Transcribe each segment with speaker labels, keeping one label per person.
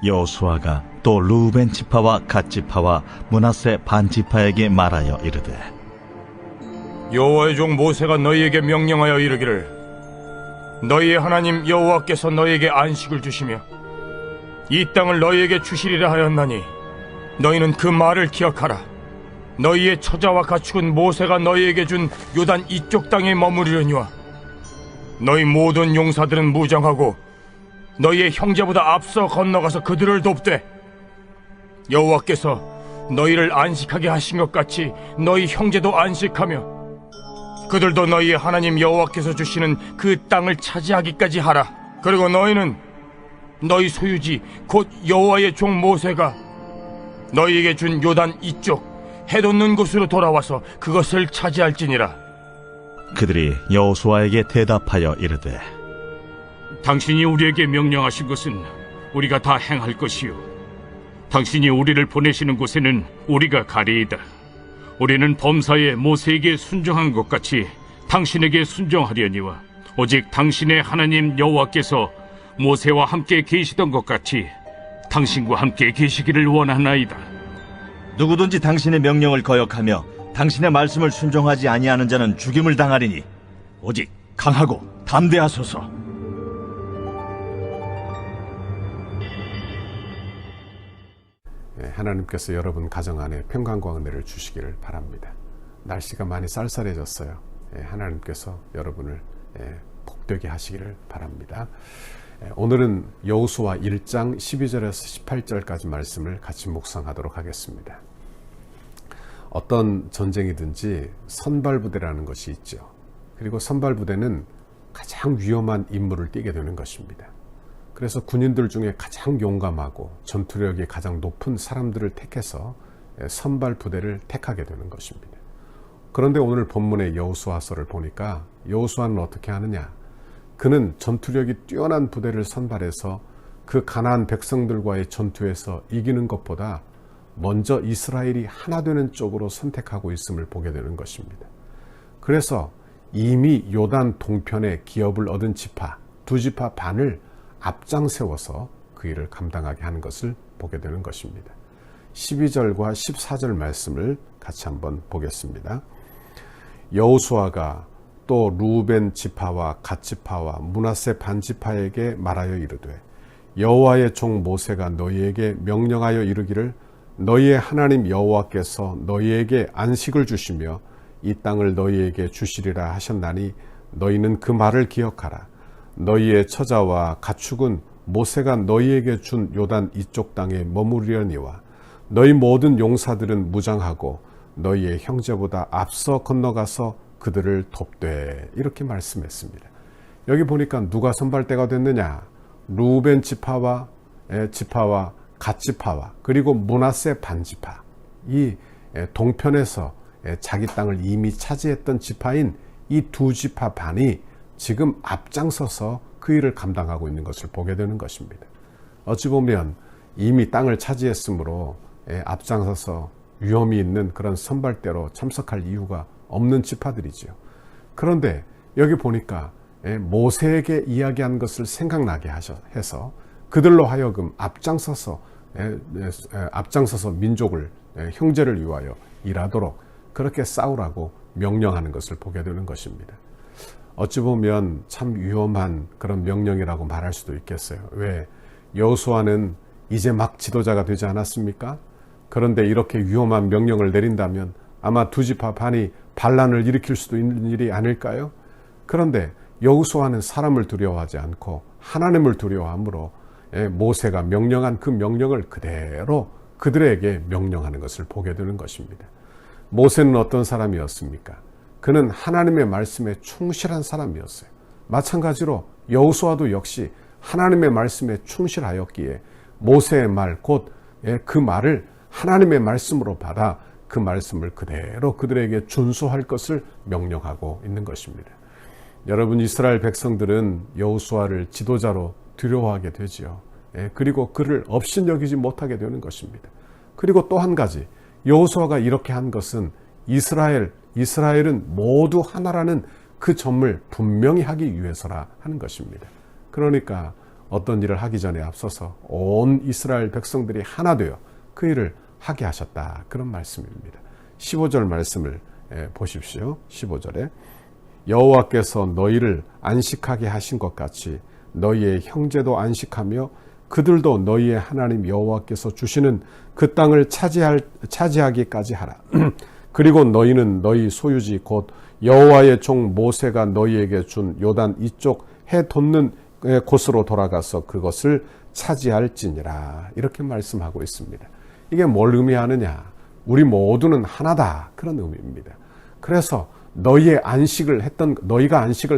Speaker 1: 여호수아가 또 르우벤 지파와 갓 지파와 므낫세 반 지파에게 말하여 이르되
Speaker 2: 여호와의 종 모세가 너희에게 명령하여 이르기를 너희의 하나님 여호와께서 너희에게 안식을 주시며 이 땅을 너희에게 주시리라 하였나니 너희는 그 말을 기억하라. 너희의 처자와 가축은 모세가 너희에게 준 요단 이쪽 땅에 머무르려니와 너희 모든 용사들은 무장하고 너희의 형제보다 앞서 건너가서 그들을 돕되 여호와께서 너희를 안식하게 하신 것 같이 너희 형제도 안식하며 그들도 너희의 하나님 여호와께서 주시는 그 땅을 차지하기까지 하라. 그리고 너희는 너희 소유지 곧 여호와의 종 모세가 너희에게 준 요단 이쪽 해돋는 곳으로 돌아와서 그것을 차지할지니라.
Speaker 1: 그들이 여호수아에게 대답하여 이르되
Speaker 3: 당신이 우리에게 명령하신 것은 우리가 다 행할 것이요 당신이 우리를 보내시는 곳에는 우리가 가리이다. 우리는 범사에 모세에게 순종한 것 같이 당신에게 순종하려니와 오직 당신의 하나님 여호와께서 모세와 함께 계시던 것 같이 당신과 함께 계시기를 원하나이다.
Speaker 1: 누구든지 당신의 명령을 거역하며 당신의 말씀을 순종하지 아니하는 자는 죽임을 당하리니 오직 강하고 담대하소서.
Speaker 4: 하나님께서 여러분 가정 안에 평강과 은혜를 주시기를 바랍니다. 날씨가 많이 쌀쌀해졌어요. 하나님께서 여러분을 복되게 하시기를 바랍니다. 오늘은 여호수아 1장 12절에서 18절까지 말씀을 같이 묵상하도록 하겠습니다. 어떤 전쟁이든지 선발부대라는 것이 있죠. 그리고 선발부대는 가장 위험한 임무를 띠게 되는 것입니다. 그래서 군인들 중에 가장 용감하고 전투력이 가장 높은 사람들을 택해서 선발부대를 택하게 되는 것입니다. 그런데 오늘 본문의 여호수아서를 보니까 여호수아는 어떻게 하느냐? 그는 전투력이 뛰어난 부대를 선발해서 그 가나안 백성들과의 전투에서 이기는 것보다 먼저 이스라엘이 하나 되는 쪽으로 선택하고 있음을 보게 되는 것입니다. 그래서 이미 요단 동편에 기업을 얻은 지파, 두 지파 반을 앞장 세워서 그 일을 감당하게 하는 것을 보게 되는 것입니다. 12절과 14절 말씀을 같이 한번 보겠습니다. 여호수아가 또 르우벤 지파와 갓 지파와 므낫세 반 지파에게 말하여 이르되 여호와의 종 모세가 너희에게 명령하여 이르기를 너희의 하나님 여호와께서 너희에게 안식을 주시며 이 땅을 너희에게 주시리라 하셨나니 너희는 그 말을 기억하라. 너희의 처자와 가축은 모세가 너희에게 준 요단 이쪽 땅에 머무르려니와 너희 모든 용사들은 무장하고 너희의 형제보다 앞서 건너가서 그들을 돕되 이렇게 말씀했습니다. 여기 보니까 누가 선발대가 됐느냐? 르우벤 지파와 갓 지파와 그리고 므낫세 반 지파, 이 동편에서 자기 땅을 이미 차지했던 지파인 이 두 지파 반이 지금 앞장서서 그 일을 감당하고 있는 것을 보게 되는 것입니다. 어찌 보면 이미 땅을 차지했으므로 앞장서서 위험이 있는 그런 선발대로 참석할 이유가 없는 지파들이죠. 그런데 여기 보니까 모세에게 이야기한 것을 생각나게 해서 그들로 하여금 앞장서서 민족을, 형제를 위하여 일하도록 그렇게 싸우라고 명령하는 것을 보게 되는 것입니다. 어찌 보면 참 위험한 그런 명령이라고 말할 수도 있겠어요. 왜? 여호수아는 이제 막 지도자가 되지 않았습니까? 그런데 이렇게 위험한 명령을 내린다면 아마 두 지파 반이 반란을 일으킬 수도 있는 일이 아닐까요? 그런데 여호수아는 사람을 두려워하지 않고 하나님을 두려워하므로 모세가 명령한 그 명령을 그대로 그들에게 명령하는 것을 보게 되는 것입니다. 모세는 어떤 사람이었습니까? 그는 하나님의 말씀에 충실한 사람이었어요. 마찬가지로 여호수아도 역시 하나님의 말씀에 충실하였기에 모세의 말, 곧 그 말을 하나님의 말씀으로 받아 그 말씀을 그대로 그들에게 준수할 것을 명령하고 있는 것입니다. 여러분, 이스라엘 백성들은 여호수아를 지도자로 두려워하게 되지요. 그리고 그를 업신여기지 못하게 되는 것입니다. 그리고 또 한 가지, 여호수아가 이렇게 한 것은 이스라엘은 모두 하나라는 그 점을 분명히 하기 위해서라 하는 것입니다. 그러니까 어떤 일을 하기 전에 앞서서 온 이스라엘 백성들이 하나 되어 그 일을 하게 하셨다. 그런 말씀입니다. 15절 말씀을 보십시오. 15절에 여호와께서 너희를 안식하게 하신 것 같이 너희의 형제도 안식하며 그들도 너희의 하나님 여호와께서 주시는 그 땅을 차지하기까지 하라. 그리고 너희는 너희 소유지 곧 여호와의 종 모세가 너희에게 준 요단 이쪽 해 돋는 곳으로 돌아가서 그것을 차지할지니라. 이렇게 말씀하고 있습니다. 이게 뭘 의미하느냐? 우리 모두는 하나다. 그런 의미입니다. 그래서 너희가 안식을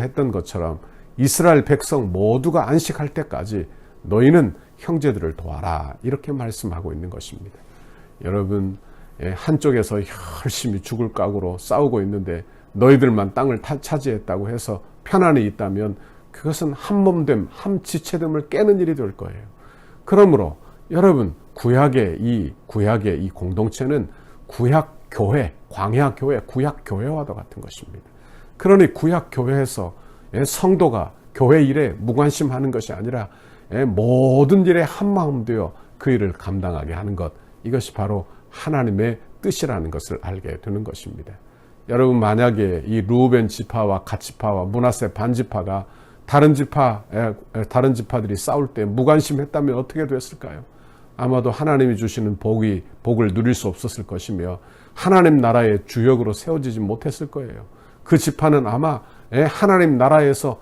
Speaker 4: 했던 것처럼 이스라엘 백성 모두가 안식할 때까지 너희는 형제들을 도와라. 이렇게 말씀하고 있는 것입니다. 여러분, 한쪽에서 열심히 죽을 각오로 싸우고 있는데 너희들만 땅을 차지했다고 해서 편안히 있다면 그것은 한몸됨, 한지체됨을 깨는 일이 될 거예요. 그러므로 여러분, 구약의 이 공동체는 구약교회, 광야교회, 구약교회와도 같은 것입니다. 그러니 구약교회에서 성도가 교회 일에 무관심하는 것이 아니라 모든 일에 한마음 되어 그 일을 감당하게 하는 것, 이것이 바로 하나님의 뜻이라는 것을 알게 되는 것입니다. 여러분, 만약에 이 루벤 지파와 갓지파와 므낫세 반지파가 다른 지파들이 싸울 때 무관심했다면 어떻게 됐을까요? 아마도 하나님이 주시는 복을 누릴 수 없었을 것이며 하나님 나라의 주역으로 세워지지 못했을 거예요. 그 지파는 아마 하나님 나라에서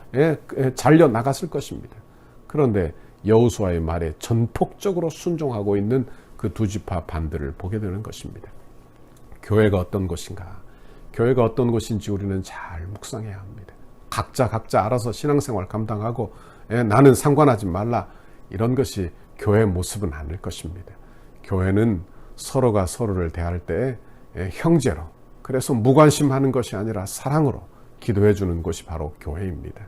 Speaker 4: 잘려 나갔을 것입니다. 그런데 여호수아의 말에 전폭적으로 순종하고 있는 그 두 지파 반들을 보게 되는 것입니다. 교회가 어떤 것인가? 교회가 어떤 것인지 우리는 잘 묵상해야 합니다. 각자 알아서 신앙생활 감당하고 나는 상관하지 말라, 이런 것이 교회의 모습은 아닐 것입니다. 교회는 서로가 서로를 대할 때 형제로, 그래서 무관심하는 것이 아니라 사랑으로 기도해 주는 것이 바로 교회입니다.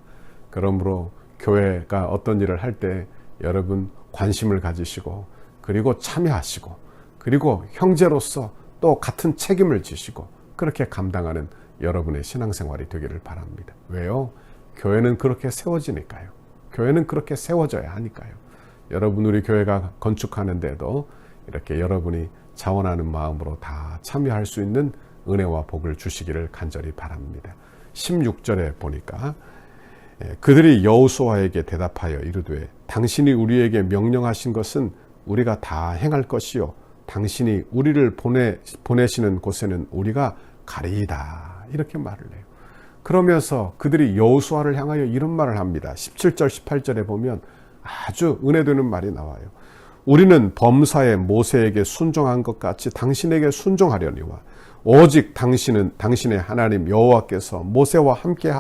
Speaker 4: 그러므로 교회가 어떤 일을 할 때 여러분 관심을 가지시고 그리고 참여하시고 그리고 형제로서 또 같은 책임을 지시고 그렇게 감당하는 여러분의 신앙생활이 되기를 바랍니다. 왜요? 교회는 그렇게 세워지니까요. 교회는 그렇게 세워져야 하니까요. 여러분, 우리 교회가 건축하는데도 이렇게 여러분이 자원하는 마음으로 다 참여할 수 있는 은혜와 복을 주시기를 간절히 바랍니다. 16절에 보니까 그들이 여호수아에게 대답하여 이르되 당신이 우리에게 명령하신 것은 우리가 다 행할 것이요 당신이 우리를 보내시는 곳에는 우리가 가리이다. 이렇게 말을 해요. 그러면서 그들이 여호수아를 향하여 이런 말을 합니다. 17절 18절에 보면 아주 은혜되는 말이 나와요. 우리는 범사에 모세에게 순종한 것 같이 당신에게 순종하려니와 오직 당신의 하나님 여호와께서 모세와 함께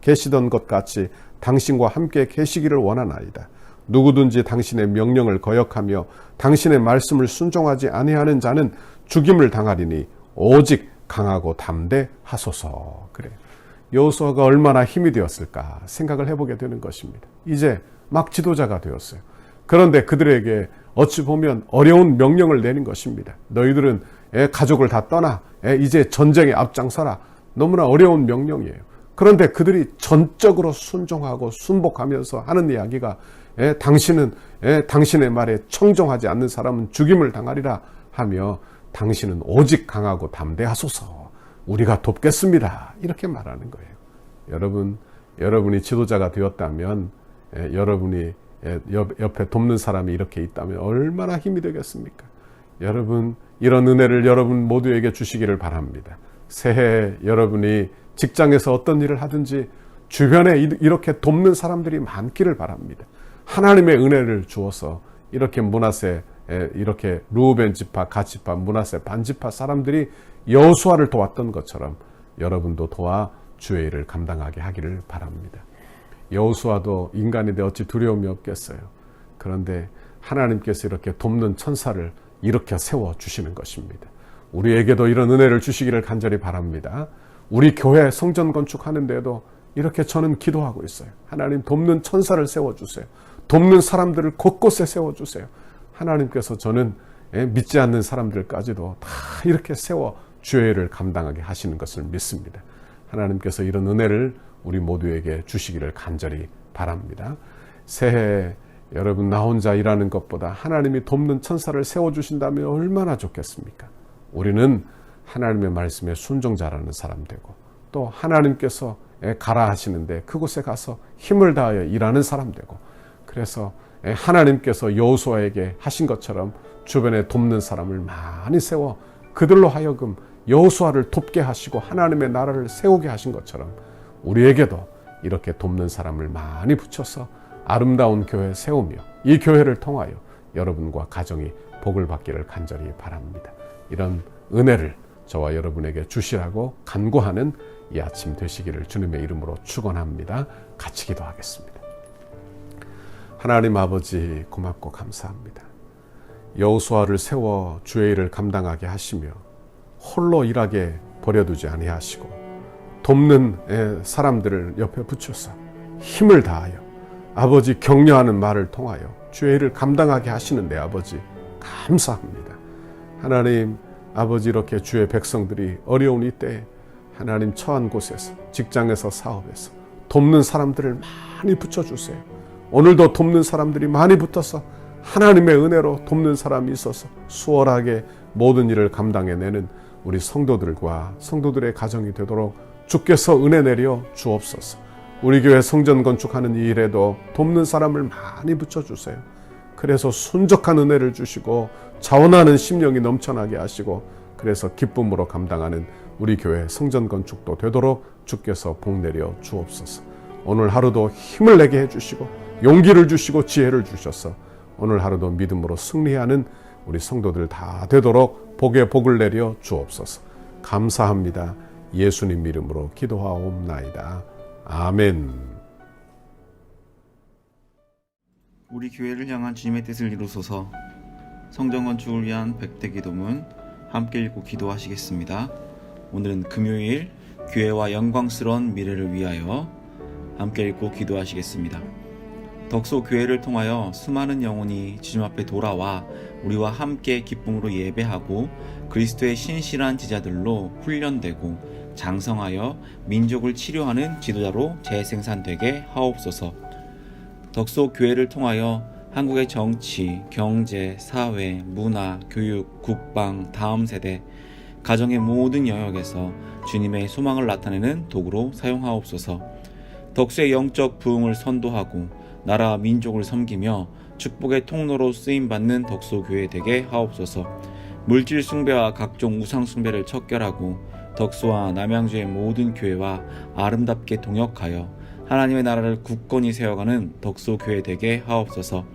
Speaker 4: 계시던 것 같이 당신과 함께 계시기를 원하나이다. 누구든지 당신의 명령을 거역하며 당신의 말씀을 순종하지 아니하는 자는 죽임을 당하리니 오직 강하고 담대하소서. 그래요. 여호수아가 얼마나 힘이 되었을까 생각을 해보게 되는 것입니다. 이제 막 지도자가 되었어요. 그런데 그들에게 어찌 보면 어려운 명령을 내린 것입니다. 너희들은 가족을 다 떠나 이제 전쟁에 앞장서라. 너무나 어려운 명령이에요. 그런데 그들이 전적으로 순종하고 순복하면서 하는 이야기가 당신의 말에 청종하지 않는 사람은 죽임을 당하리라 하며 당신은 오직 강하고 담대하소서. 우리가 돕겠습니다. 이렇게 말하는 거예요. 여러분이 지도자가 되었다면 여러분이 옆에 돕는 사람이 이렇게 있다면 얼마나 힘이 되겠습니까? 여러분, 이런 은혜를 여러분 모두에게 주시기를 바랍니다. 새해 여러분이 직장에서 어떤 일을 하든지 주변에 이렇게 돕는 사람들이 많기를 바랍니다. 하나님의 은혜를 주어서 이렇게 므낫세, 이렇게 루벤 지파, 갓지파, 므낫세 반지파 사람들이 여호수아를 도왔던 것처럼 여러분도 도와 주의 일을 감당하게 하기를 바랍니다. 여호수아도 인간인데 어찌 두려움이 없겠어요. 그런데 하나님께서 이렇게 돕는 천사를 일으켜 세워주시는 것입니다. 우리에게도 이런 은혜를 주시기를 간절히 바랍니다. 우리 교회 성전 건축하는데도 이렇게 저는 기도하고 있어요. 하나님, 돕는 천사를 세워주세요. 돕는 사람들을 곳곳에 세워주세요. 하나님께서 저는 믿지 않는 사람들까지도 다 이렇게 세워 주의 일을 감당하게 하시는 것을 믿습니다. 하나님께서 이런 은혜를 우리 모두에게 주시기를 간절히 바랍니다. 새해 여러분, 나 혼자 일하는 것보다 하나님이 돕는 천사를 세워주신다면 얼마나 좋겠습니까? 우리는 하나님의 말씀에 순종자라는 사람 되고, 또 하나님께서 가라 하시는데 그곳에 가서 힘을 다하여 일하는 사람 되고, 그래서 하나님께서 여호수아에게 하신 것처럼 주변에 돕는 사람을 많이 세워 그들로 하여금 여호수아를 돕게 하시고 하나님의 나라를 세우게 하신 것처럼 우리에게도 이렇게 돕는 사람을 많이 붙여서 아름다운 교회 세우며 이 교회를 통하여 여러분과 가정이 복을 받기를 간절히 바랍니다. 이런 은혜를 저와 여러분에게 주시라고 간구하는 이 아침 되시기를 주님의 이름으로 축원합니다. 같이 기도하겠습니다. 하나님 아버지, 고맙고 감사합니다. 여호수아를 세워 주의 일을 감당하게 하시며 홀로 일하게 버려두지 아니하시고 돕는 사람들을 옆에 붙여서 힘을 다하여 아버지 격려하는 말을 통하여 주의 일을 감당하게 하시는데 아버지 감사합니다. 하나님 아버지, 이렇게 주의 백성들이 어려운 이때에 하나님 처한 곳에서, 직장에서, 사업에서 돕는 사람들을 많이 붙여주세요. 오늘도 돕는 사람들이 많이 붙어서 하나님의 은혜로 돕는 사람이 있어서 수월하게 모든 일을 감당해내는 우리 성도들과 성도들의 가정이 되도록 주께서 은혜 내려 주옵소서. 우리 교회 성전 건축하는 이 일에도 돕는 사람을 많이 붙여주세요. 그래서 순적한 은혜를 주시고 자원하는 심령이 넘쳐나게 하시고, 그래서 기쁨으로 감당하는 우리 교회 성전 건축도 되도록 주께서 복 내려 주옵소서. 오늘 하루도 힘을 내게 해주시고 용기를 주시고 지혜를 주셔서 오늘 하루도 믿음으로 승리하는 우리 성도들 다 되도록 복에 복을 내려 주옵소서. 감사합니다. 예수님 이름으로 기도하옵나이다. 아멘.
Speaker 5: 우리 교회를 향한 주님의 뜻을 이루소서. 성전 건축을 위한 백대 기도문 함께 읽고 기도하시겠습니다. 오늘은 금요일, 교회와 영광스러운 미래를 위하여 함께 읽고 기도하시겠습니다. 덕소 교회를 통하여 수많은 영혼이 주님 앞에 돌아와 우리와 함께 기쁨으로 예배하고 그리스도의 신실한 제자들로 훈련되고 장성하여 민족을 치료하는 지도자로 재생산되게 하옵소서. 덕소 교회를 통하여 한국의 정치, 경제, 사회, 문화, 교육, 국방, 다음 세대, 가정의 모든 영역에서 주님의 소망을 나타내는 도구로 사용하옵소서. 덕소의 영적 부흥을 선도하고 나라와 민족을 섬기며 축복의 통로로 쓰임받는 덕소 교회 되게 하옵소서. 물질 숭배와 각종 우상 숭배를 척결하고 덕소와 남양주의 모든 교회와 아름답게 동역하여 하나님의 나라를 굳건히 세워가는 덕소 교회 되게 하옵소서.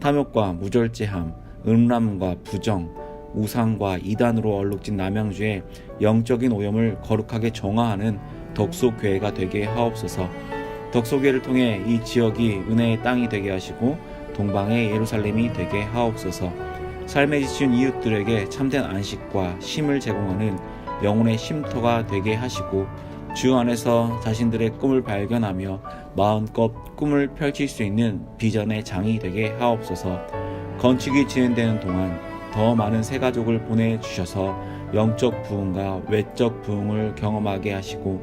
Speaker 5: 탐욕과 무절제함, 음란과 부정, 우상과 이단으로 얼룩진 남양주의 영적인 오염을 거룩하게 정화하는 덕소 교회가 되게 하옵소서. 덕소 교회를 통해 이 지역이 은혜의 땅이 되게 하시고 동방의 예루살렘이 되게 하옵소서. 삶에 지친 이웃들에게 참된 안식과 쉼을 제공하는 영혼의 쉼터가 되게 하시고 주 안에서 자신들의 꿈을 발견하며 마음껏 꿈을 펼칠 수 있는 비전의 장이 되게 하옵소서. 건축이 진행되는 동안 더 많은 새 가족을 보내주셔서 영적 부흥과 외적 부흥을 경험하게 하시고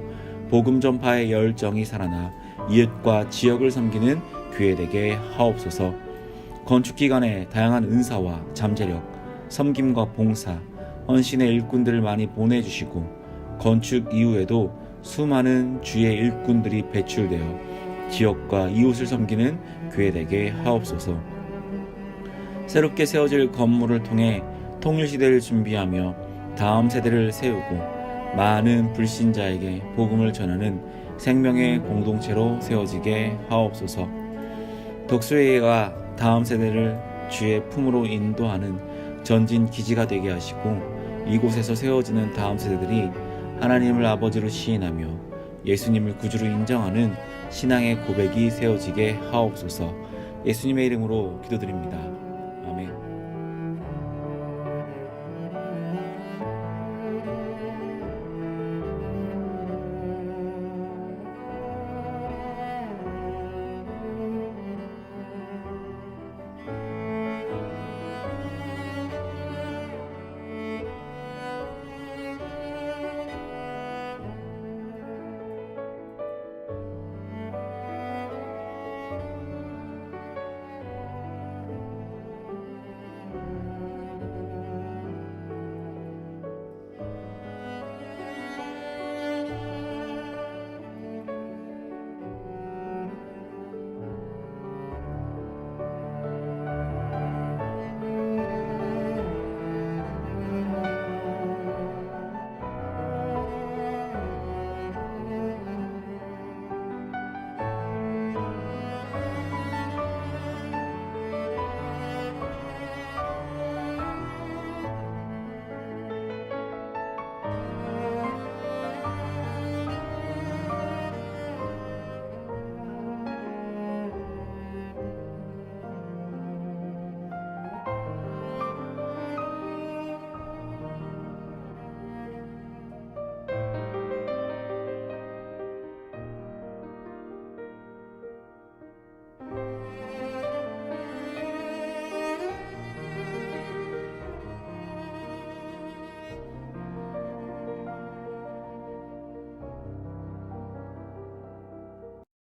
Speaker 5: 복음 전파의 열정이 살아나 이웃과 지역을 섬기는 교회 되게 하옵소서. 건축 기간에 다양한 은사와 잠재력, 섬김과 봉사, 헌신의 일꾼들을 많이 보내주시고 건축 이후에도 수많은 주의 일꾼들이 배출되어 지역과 이웃을 섬기는 교회 되게 하옵소서. 새롭게 세워질 건물을 통해 통일시대를 준비하며 다음 세대를 세우고 많은 불신자에게 복음을 전하는 생명의 공동체로 세워지게 하옵소서. 덕소회가 다음 세대를 주의 품으로 인도하는 전진 기지가 되게 하시고 이곳에서 세워지는 다음 세대들이 하나님을 아버지로 시인하며 예수님을 구주로 인정하는 신앙의 고백이 세워지게 하옵소서. 예수님의 이름으로 기도드립니다. 아멘.